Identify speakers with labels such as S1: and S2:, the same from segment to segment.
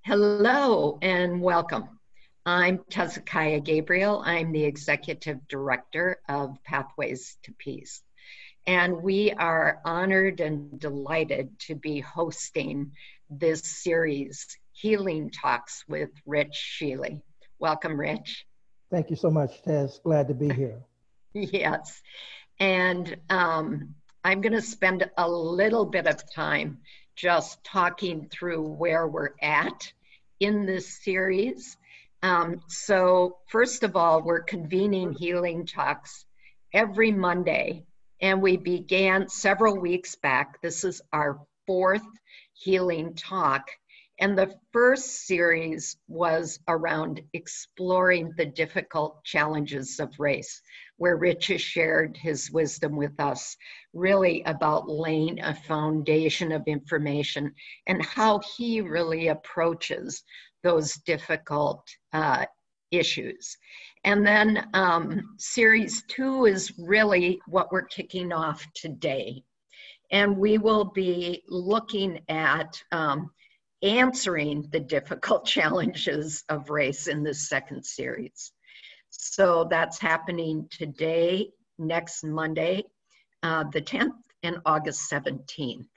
S1: Hello and welcome. I'm Tezekaiah Gabriel. I'm the Executive Director of Pathways to Peace. And we are honored and delighted to be hosting this series, Healing Talks with Rich Shealey. Welcome, Rich.
S2: Thank you so much, Tez. Glad to be here.
S1: Yes. And I'm going to spend a little bit of time just talking through where we're at in this series. So first of all, we're convening Healing Talks every Monday, and we began several weeks back. This is our fourth Healing Talk, and the first series was around exploring the difficult challenges of race, where Rich has shared his wisdom with us, really about laying a foundation of information and how he really approaches those difficult issues. And then series 2 is really what we're kicking off today. And we will be looking at answering the difficult challenges of race in this second series. So that's happening today, next Monday, the 10th, and August 17th.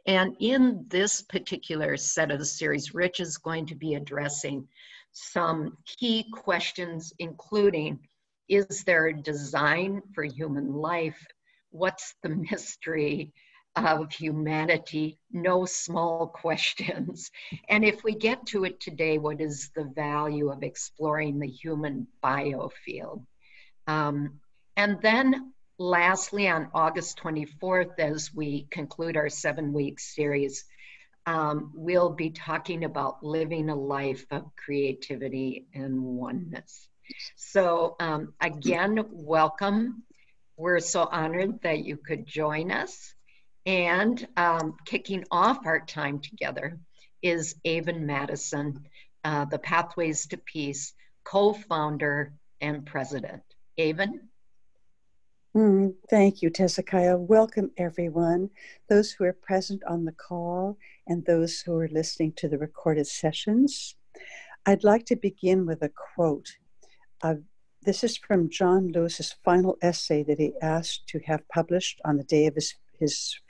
S1: And in this particular set of the series, Rich is going to be addressing some key questions, including, is there a design for human life? What's the mystery of humanity? No small questions. And if we get to it today, what is the value of exploring the human biofield? And then lastly, on August 24th, as we conclude our 7-week series, we'll be talking about living a life of creativity and oneness. So again, welcome. We're so honored that you could join us. And kicking off our time together is Avon Madison, the Pathways to Peace co-founder and president. Avon?
S3: Thank you, Tezekaiah. Welcome, everyone, those who are present on the call and those who are listening to the recorded sessions. I'd like to begin with a quote. This is from John Lewis's final essay that he asked to have published on the day of his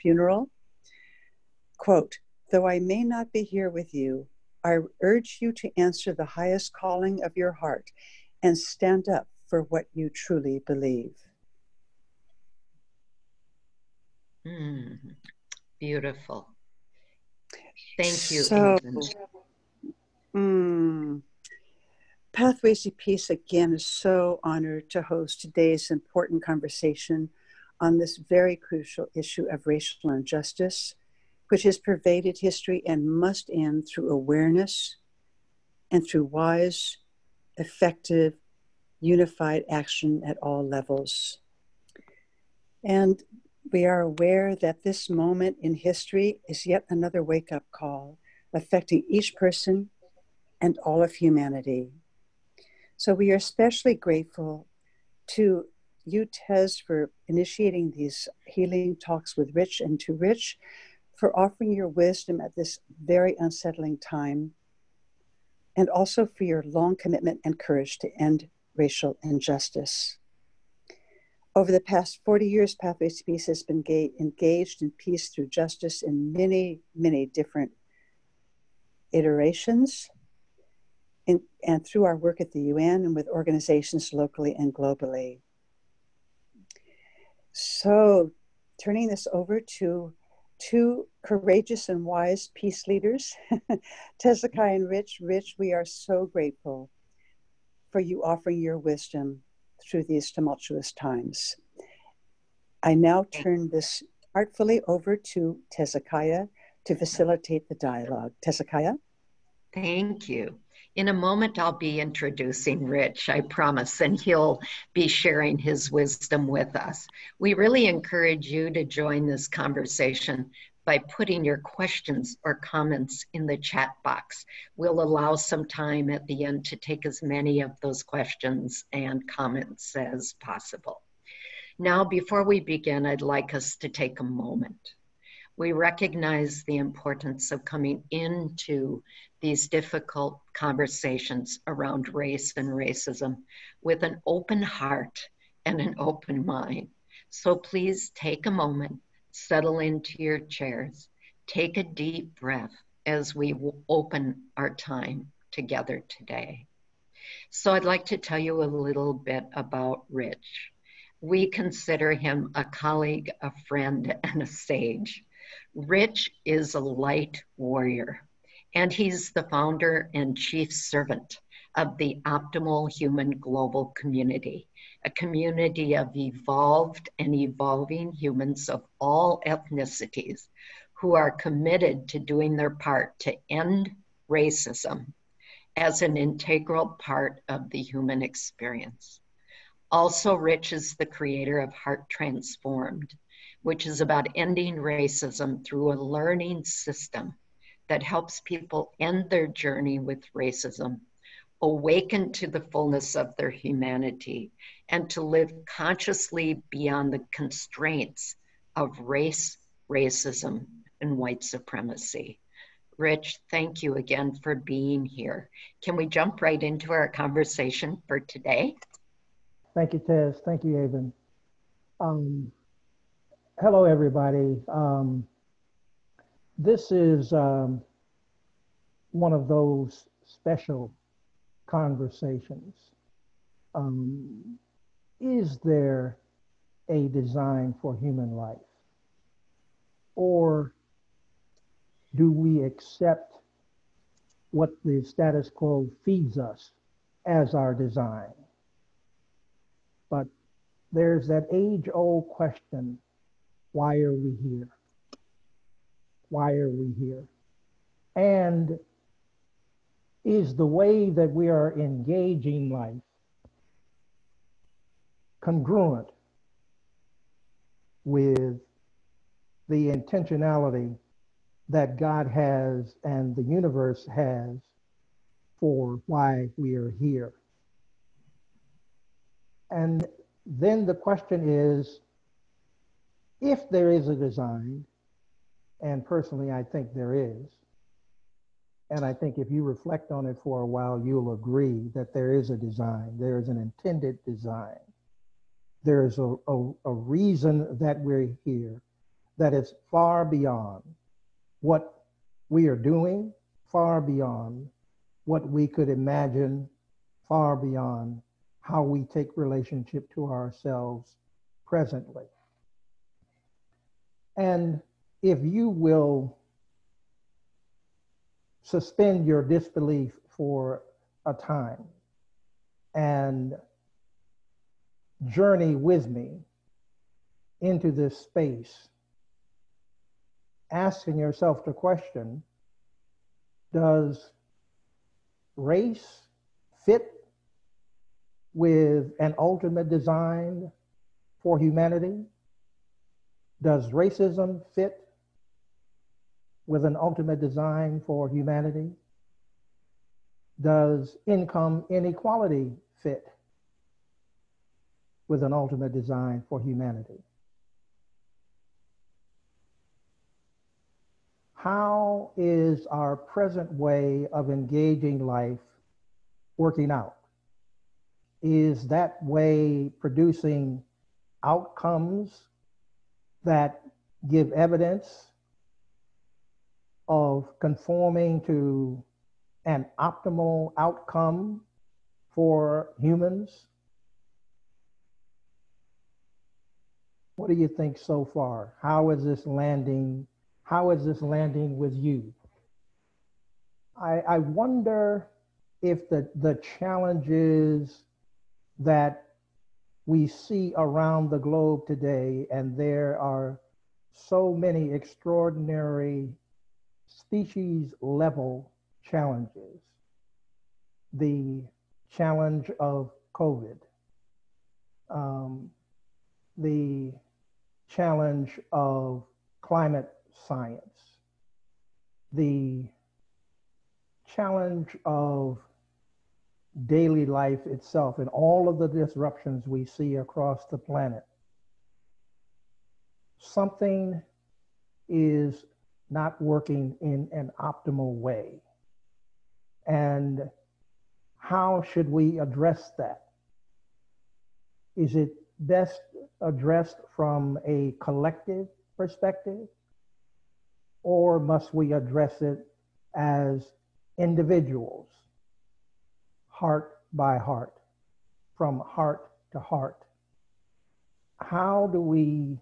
S3: funeral. Quote, "Though I may not be here with you, I urge you to answer the highest calling of your heart and stand up for what you truly believe."
S1: Beautiful. Thank you,
S3: Avon. Pathways to Peace again is so honored to host today's important conversation on this very crucial issue of racial injustice, which has pervaded history and must end through awareness and through wise, effective, unified action at all levels. And we are aware that this moment in history is yet another wake-up call affecting each person and all of humanity. So we are especially grateful to you, Tez, for initiating these healing talks with Rich, and to Rich for offering your wisdom at this very unsettling time, and also for your long commitment and courage to end racial injustice. Over the past 40 years, Pathways to Peace has been engaged in peace through justice in many, many different iterations, and through our work at the UN and with organizations locally and globally. So, turning this over to two courageous and wise peace leaders, Tezekaiah and Rich. Rich, we are so grateful for you offering your wisdom through these tumultuous times. I now turn this artfully over to Tezekaiah to facilitate the dialogue. Tezekaiah?
S1: Thank you. In a moment, I'll be introducing Rich, I promise, and he'll be sharing his wisdom with us. We really encourage you to join this conversation by putting your questions or comments in the chat box. We'll allow some time at the end to take as many of those questions and comments as possible. Now, before we begin, I'd like us to take a moment. We recognize the importance of coming into these difficult conversations around race and racism with an open heart and an open mind. So please take a moment, settle into your chairs, take a deep breath as we open our time together today. So I'd like to tell you a little bit about Rich. We consider him a colleague, a friend, and a sage. Rich is a light warrior, and he's the founder and chief servant of the Optimal Human Global Community, a community of evolved and evolving humans of all ethnicities who are committed to doing their part to end racism as an integral part of the human experience. Also, Rich is the creator of Heart Transformed, which is about ending racism through a learning system that helps people end their journey with racism, awaken to the fullness of their humanity, and to live consciously beyond the constraints of race, racism, and white supremacy. Rich, thank you again for being here. Can we jump right into our conversation for today?
S2: Thank you, Tess. Thank you, Avon. Hello, everybody. This is one of those special conversations. Is there a design for human life? Or do we accept what the status quo feeds us as our design? But there's that age-old question, why are we here? Why are we here? And is the way that we are engaging life congruent with the intentionality that God has and the universe has for why we are here? And then the question is, if there is a design, and personally I think there is, and I think if you reflect on it for a while, you'll agree that there is a design, there is an intended design. There is a reason that we're here that is far beyond what we are doing, far beyond what we could imagine, far beyond how we take relationship to ourselves presently. And if you will suspend your disbelief for a time and journey with me into this space, asking yourself the question, does race fit with an ultimate design for humanity? Does racism fit with an ultimate design for humanity? Does income inequality fit with an ultimate design for humanity? How is our present way of engaging life working out? Is that way producing outcomes that give evidence of conforming to an optimal outcome for humans? What do you think so far? How is this landing? How is this landing with you? I wonder if the challenges that we see around the globe today, and there are so many extraordinary species level challenges. The challenge of COVID, the challenge of climate science, the challenge of daily life itself, and all of the disruptions we see across the planet. Something is not working in an optimal way. And how should we address that? Is it best addressed from a collective perspective, or must we address it as individuals, heart by heart, from heart to heart? How do we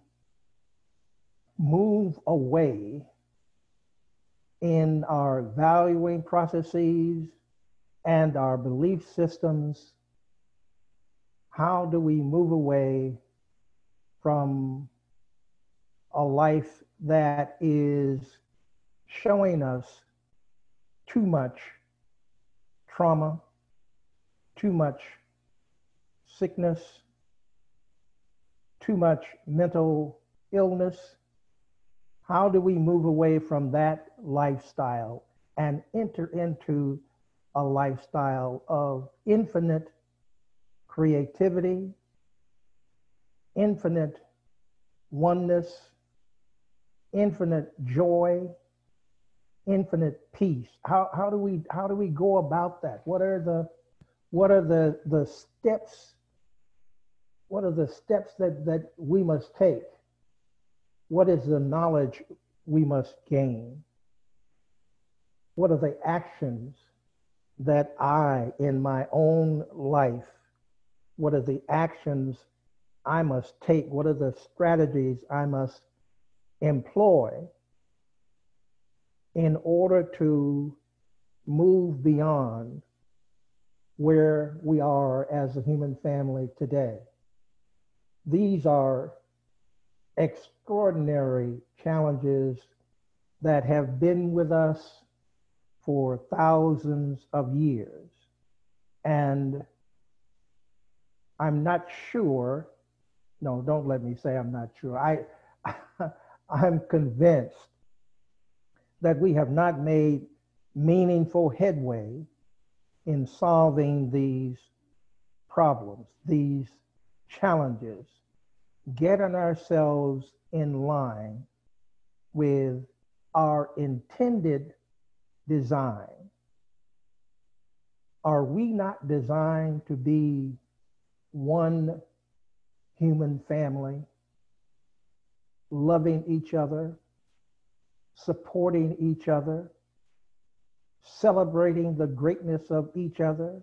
S2: move away in our valuing processes and our belief systems? How do we move away from a life that is showing us too much trauma, too much sickness, too much mental illness? How do we move away from that lifestyle and enter into a lifestyle of infinite creativity, infinite oneness, infinite joy, infinite peace? How do we go about that? What are the steps? What are the steps that we must take? What is the knowledge we must gain? What are the actions that I, in my own life, what are the actions I must take? What are the strategies I must employ in order to move beyond where we are as a human family today? These are extraordinary challenges that have been with us for thousands of years. And I'm not sure, no, don't let me say I'm not sure. I'm convinced that we have not made meaningful headway in solving these problems, these challenges, getting ourselves in line with our intended design. Are we not designed to be one human family, loving each other, supporting each other, celebrating the greatness of each other?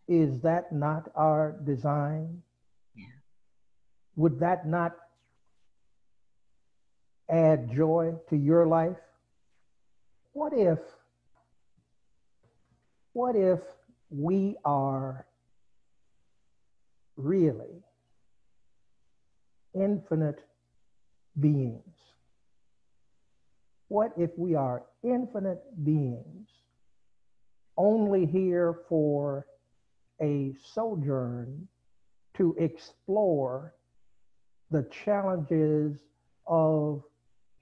S2: Is that not our design?
S1: Yeah.
S2: Would that not add joy to your life? What if we are really infinite beings? What if we are infinite beings only here for a sojourn to explore the challenges of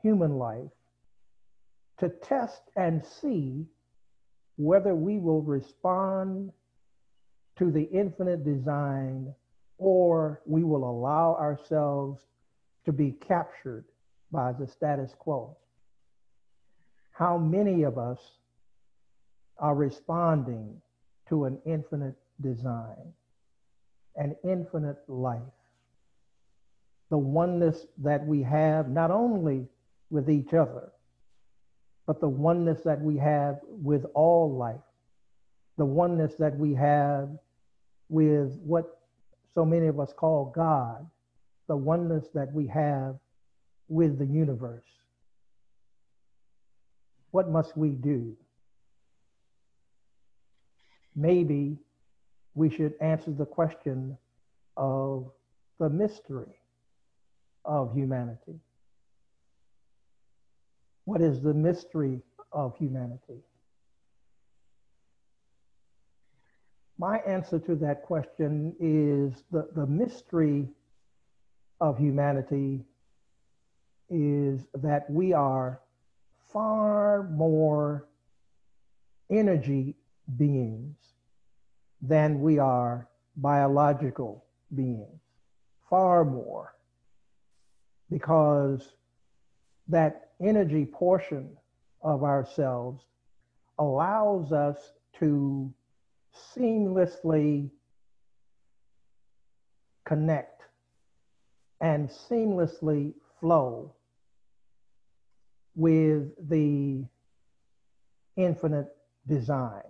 S2: human life, to test and see whether we will respond to the infinite design, or we will allow ourselves to be captured by the status quo? How many of us are responding to an infinite design, an infinite life, the oneness that we have not only with each other, but the oneness that we have with all life, the oneness that we have with what so many of us call God, the oneness that we have with the universe? What must we do? Maybe we should answer the question of the mystery of humanity. What is the mystery of humanity? My answer to that question is the mystery of humanity is that we are far more energy beings than we are biological beings. Far more. Because that energy portion of ourselves allows us to seamlessly connect and seamlessly flow with the infinite design.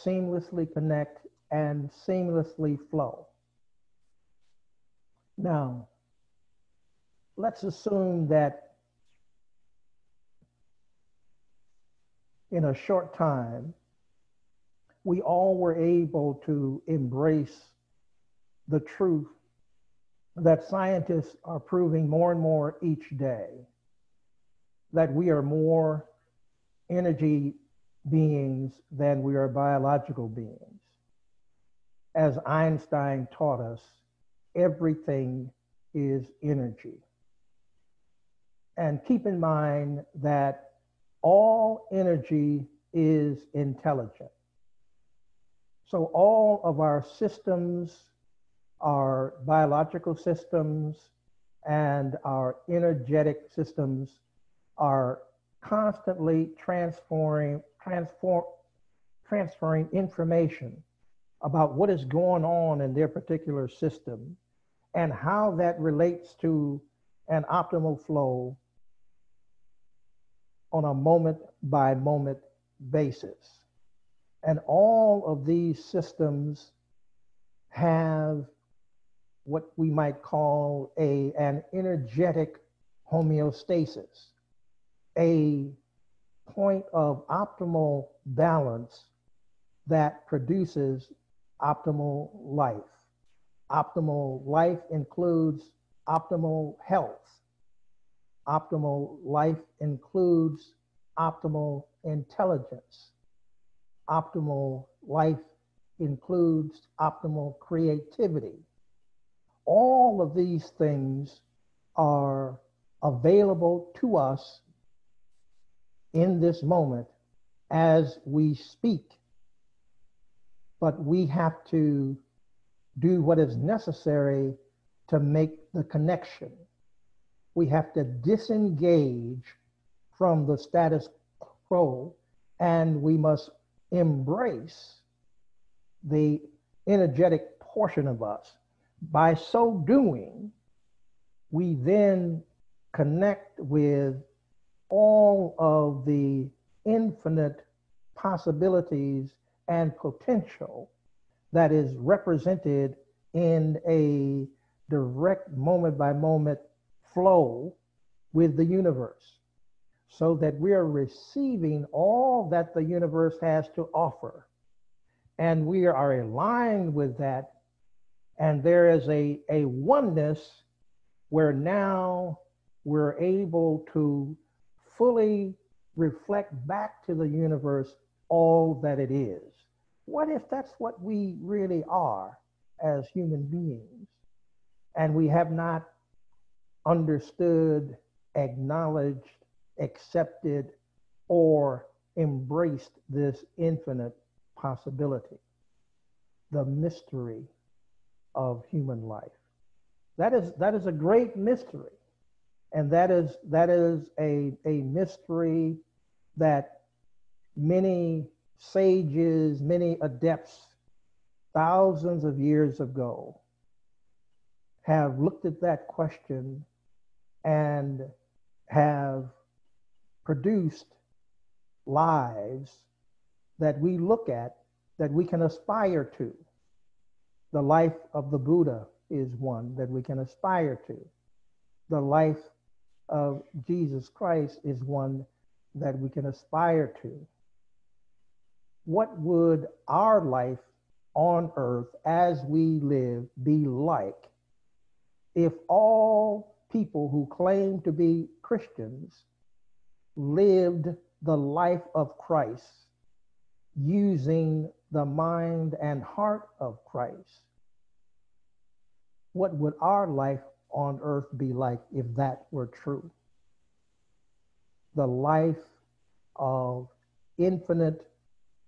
S2: Seamlessly connect and seamlessly flow. Now, let's assume that in a short time, we all were able to embrace the truth that scientists are proving more and more each day, that we are more energy beings than we are biological beings. As Einstein taught us, everything is energy. And keep in mind that all energy is intelligent. So all of our systems, our biological systems, and our energetic systems are constantly transferring information about what is going on in their particular system and how that relates to an optimal flow on a moment-by-moment basis. And all of these systems have what we might call an energetic homeostasis, a point of optimal balance that produces optimal life. Optimal life includes optimal health. Optimal life includes optimal intelligence. Optimal life includes optimal creativity. All of these things are available to us in this moment as we speak, but we have to do what is necessary to make the connection. We have to disengage from the status quo, and we must embrace the energetic portion of us. By so doing, we then connect with all of the infinite possibilities and potential that is represented in a direct moment-by-moment flow with the universe, so that we are receiving all that the universe has to offer. And we are aligned with that. And there is a oneness where now we're able to fully reflect back to the universe all that it is. What if that's what we really are as human beings? And we have not understood, acknowledged, accepted, or embraced this infinite possibility, the mystery of human life. That is a great mystery. And that is a mystery that many sages, many adepts, thousands of years ago have looked at that question and have produced lives that we look at, that we can aspire to. The life of the Buddha is one that we can aspire to. The life of Jesus Christ is one that we can aspire to. What would our life on earth as we live be like if all people who claim to be Christians lived the life of Christ using the mind and heart of Christ? What would our life on earth be like if that were true? The life of infinite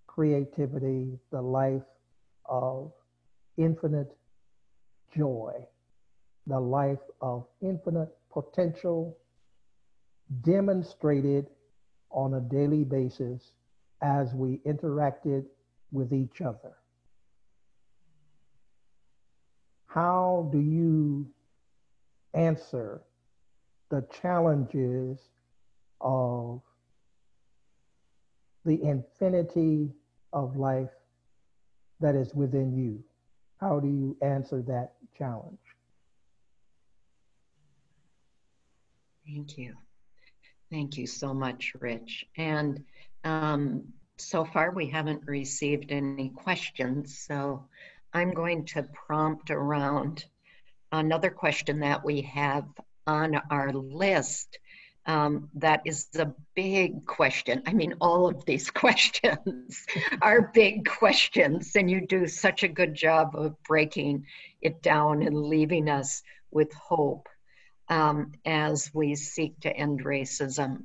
S2: creativity, the life of infinite joy, the life of infinite potential demonstrated on a daily basis as we interacted with each other. How do you answer the challenges of the infinity of life that is within you? How do you answer that challenge?
S1: Thank you. Thank you so much, Rich. And so far we haven't received any questions, so I'm going to prompt around another question that we have on our list. That is a big question. I mean, all of these questions are big questions, and you do such a good job of breaking it down and leaving us with hope as we seek to end racism.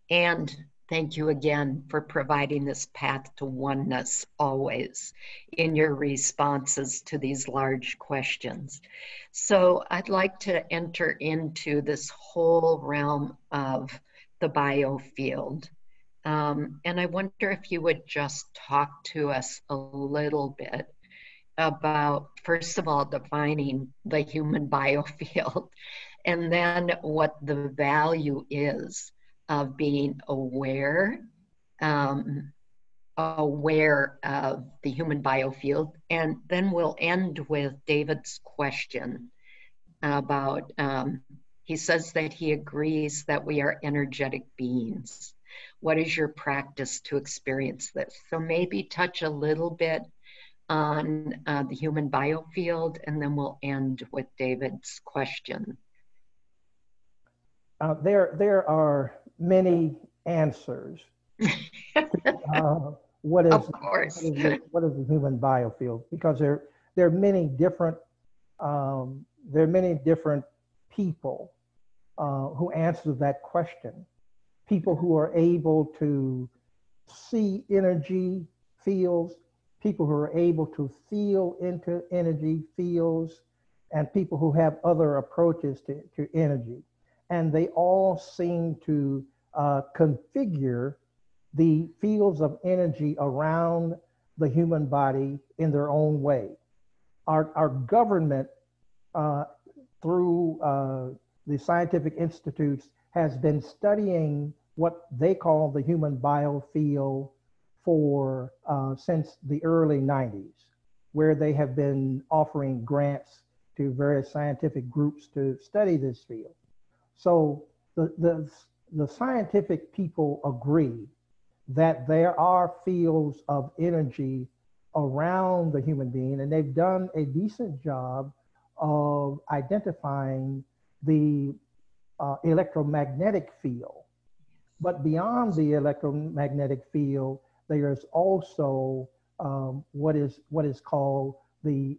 S1: And thank you again for providing this path to oneness always in your responses to these large questions. So I'd like to enter into this whole realm of the biofield. And I wonder if you would just talk to us a little bit about, first of all, defining the human biofield, and then what the value is of being aware of the human biofield. And then we'll end with David's question about, he says that he agrees that we are energetic beings. What is your practice to experience this? So maybe touch a little bit on the human biofield, and then we'll end with David's question.
S2: There are many answers. What is
S1: Of course.
S2: what is the human biofield? Because there are many different people who answer that question. People who are able to see energy fields, people who are able to feel into energy fields, and people who have other approaches to energy. And they all seem to configure the fields of energy around the human body in their own way. Our government, through the scientific institutes, has been studying what they call the human biofield for since the early 90s, where they have been offering grants to various scientific groups to study this field. So the scientific people agree that there are fields of energy around the human being, and they've done a decent job of identifying the electromagnetic field. But beyond the electromagnetic field, there's also what is called the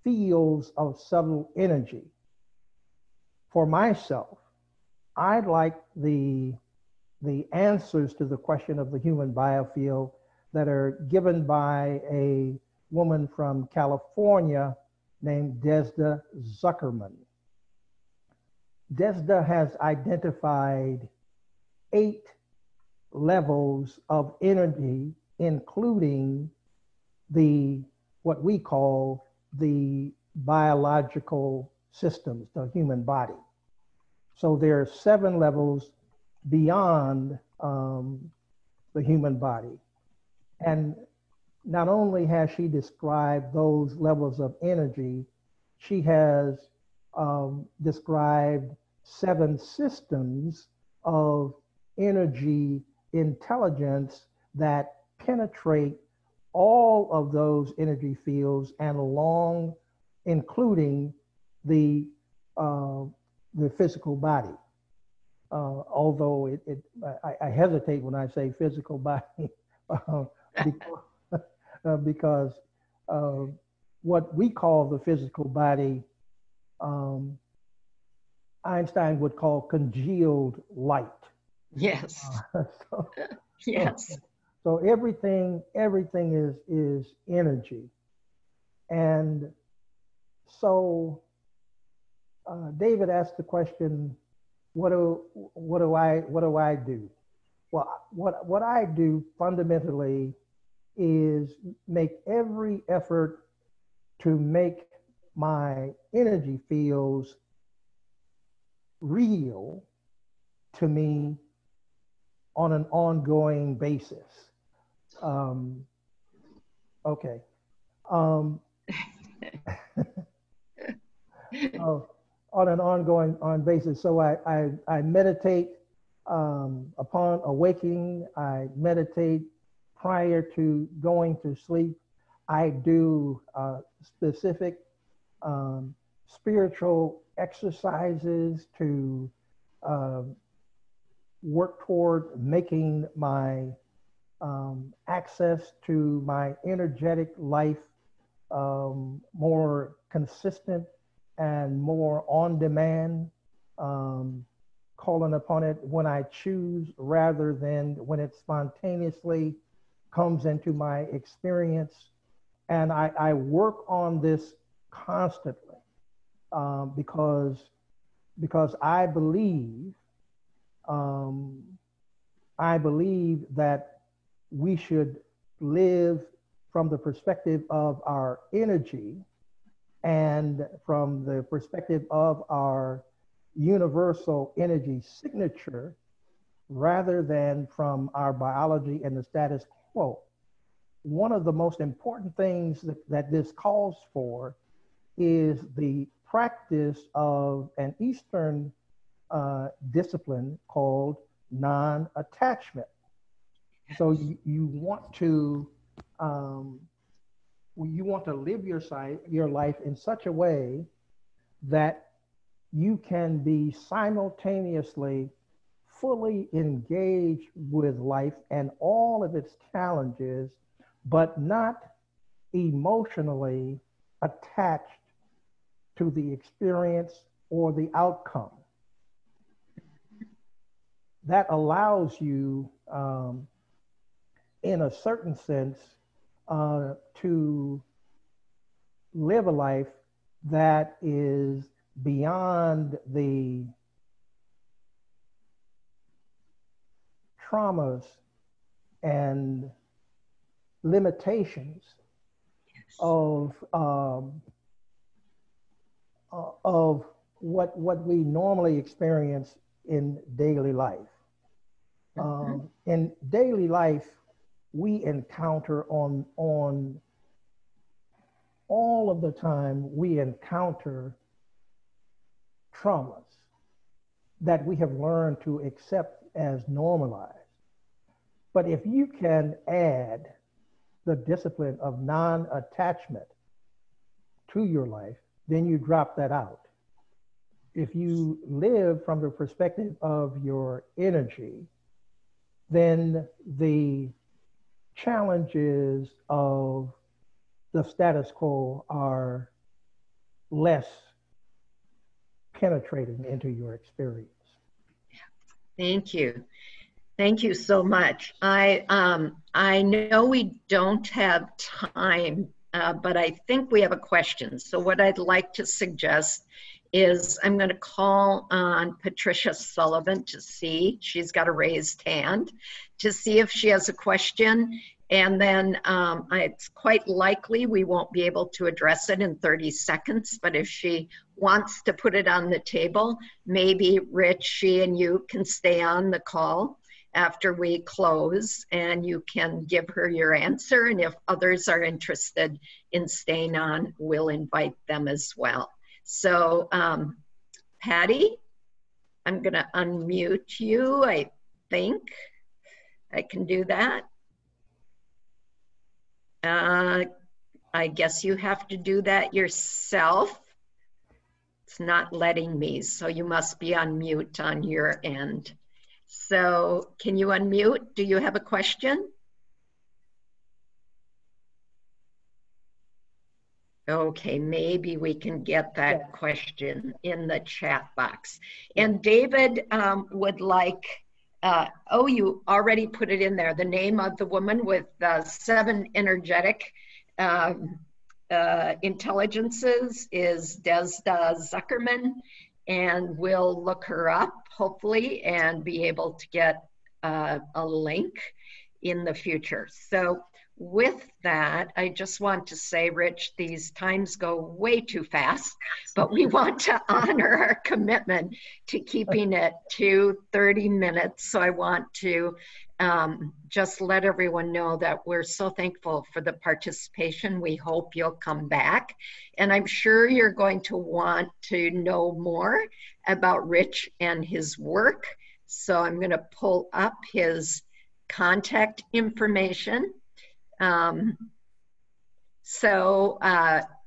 S2: fields of subtle energy. For myself, I'd like the answers to the question of the human biofield that are given by a woman from California named Desda Zuckerman. Desda has identified 8 levels of energy, including what we call the biological systems, the human body. So there are 7 levels beyond the human body. And not only has she described those levels of energy, she has described 7 systems of energy intelligence that penetrate all of those energy fields and along, including the physical body. Although I hesitate when I say physical body because what we call the physical body, Einstein would call congealed light.
S1: Yes.
S2: So,
S1: yes.
S2: So everything is energy. And so David asked the question, what do I do? Well, what I do fundamentally is make every effort to make my energy fields real to me on an ongoing basis. Okay. On an ongoing basis. So I meditate upon awaking. I meditate prior to going to sleep. I do specific spiritual exercises to work toward making my access to my energetic life more consistent and more on demand, calling upon it when I choose rather than when it spontaneously comes into my experience. And I work on this constantly because I believe that we should live from the perspective of our energy and from the perspective of our universal energy signature rather than from our biology and the status quo. One of the most important things that this calls for is the practice of an Eastern discipline called non-attachment. So you want to live your life in such a way that you can be simultaneously fully engaged with life and all of its challenges, but not emotionally attached to the experience or the outcome. That allows you, in a certain sense, to live a life that is beyond the traumas and limitations of what we normally experience in daily life. In daily life, we encounter on all of the time, we encounter traumas that we have learned to accept as normalized. But if you can add the discipline of non-attachment to your life, then you drop that out. If you live from the perspective of your energy, then the challenges of the status quo are less penetrating into your experience.
S1: Thank you. Thank you so much. I know we don't have time, but I think we have a question. So what I'd like to suggest is I'm going to call on Patricia Sullivan to see, she's got a raised hand, to see if she has a question. And then it's quite likely we won't be able to address it in 30 seconds, but if she wants to put it on the table, maybe Rich, she and you can stay on the call after we close and you can give her your answer. And if others are interested in staying on, we'll invite them as well. So Patty, I'm gonna unmute you. I think I can do that. I guess you have to do that yourself. It's not letting me, so you must be on mute on your end. So can you unmute? Do you have a question? Okay, maybe we can get that question in the chat box. And David would like, oh, you already put it in there, the name of the woman with 7 energetic Intelligences is Desda Zuckerman, and we'll look her up, hopefully, and be able to get a link in the future. So with that, I just want to say, Rich, these times go way too fast, but we want to honor our commitment to keeping it to 30 minutes. So I want to just let everyone know that we're so thankful for the participation. We hope you'll come back. And I'm sure you're going to want to know more about Rich and his work. So I'm going to pull up his contact information.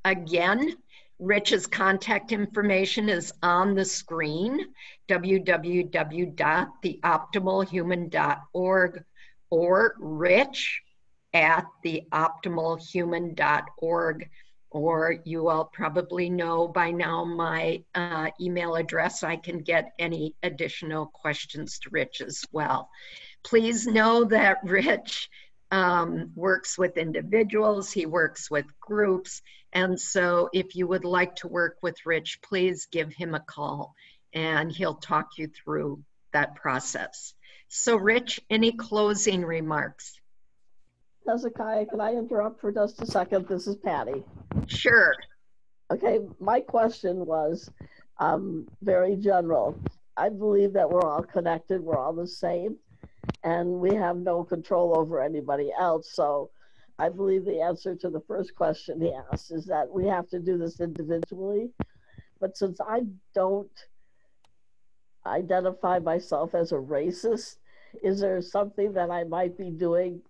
S1: Again, Rich's contact information is on the screen, www.theoptimalhuman.org or rich@theoptimalhuman.org, or you all probably know by now my email address. I can get any additional questions to Rich as well. Please know that Rich works with individuals, he works with groups, and so if you would like to work with Rich, please give him a call and he'll talk you through that process. So Rich, any closing remarks?
S4: Hezekiah, can I interrupt for just a second? This is Patty.
S1: Sure.
S4: Okay, my question was very general. I believe that we're all connected, we're all the same, and we have no control over anybody else. So I believe the answer to the first question he asked is that we have to do this individually. But since I don't identify myself as a racist, is there something that I might be doing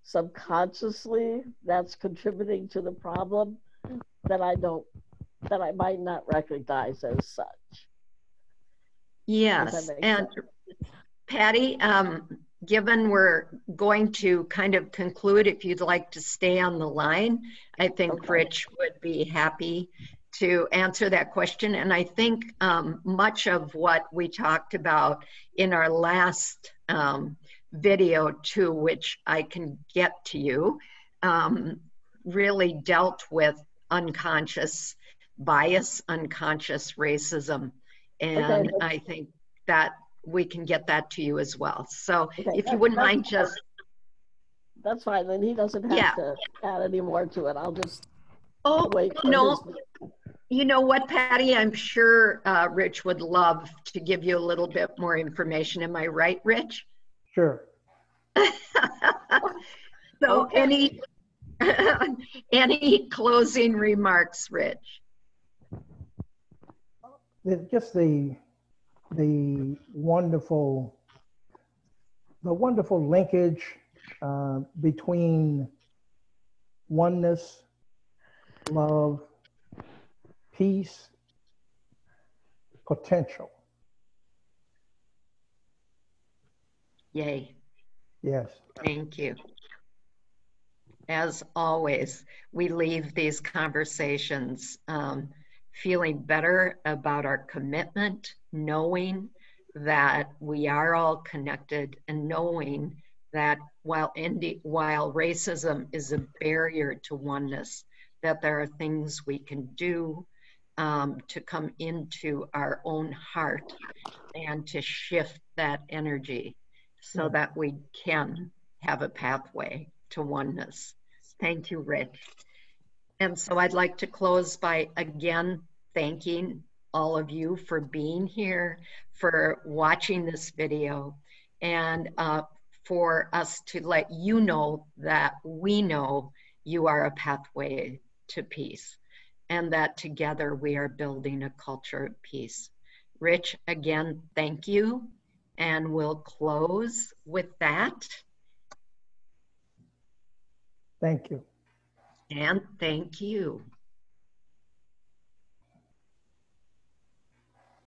S4: subconsciously that's contributing to the problem that I might not recognize as such?
S1: Yes, and Patty, given we're going to kind of conclude, if you'd like to stay on the line, I think Rich would be happy to answer that question. And I think much of what we talked about in our last video too, which I can get to you, really dealt with unconscious bias, unconscious racism. And I think that we can get that to you as well. So if you wouldn't mind just...
S4: That's fine, then he doesn't have to add any more to it. I'll just wait for
S1: no.
S4: his...
S1: You know what, Patty? I'm sure Rich would love to give you a little bit more information. Am I right, Rich?
S2: Sure.
S1: So any closing remarks, Rich?
S2: Just the wonderful linkage between oneness, love, peace, potential.
S1: Yay.
S2: Yes.
S1: Thank you. As always, we leave these conversations feeling better about our commitment, knowing that we are all connected, and knowing that while racism is a barrier to oneness, that there are things we can do to come into our own heart and to shift that energy so that we can have a pathway to oneness. Thank you, Rich. And so I'd like to close by again thanking all of you for being here, for watching this video, and for us to let you know that we know you are a pathway to peace, and that together we are building a culture of peace. Rich, again, thank you, and we'll close with that.
S2: Thank you.
S1: And thank you.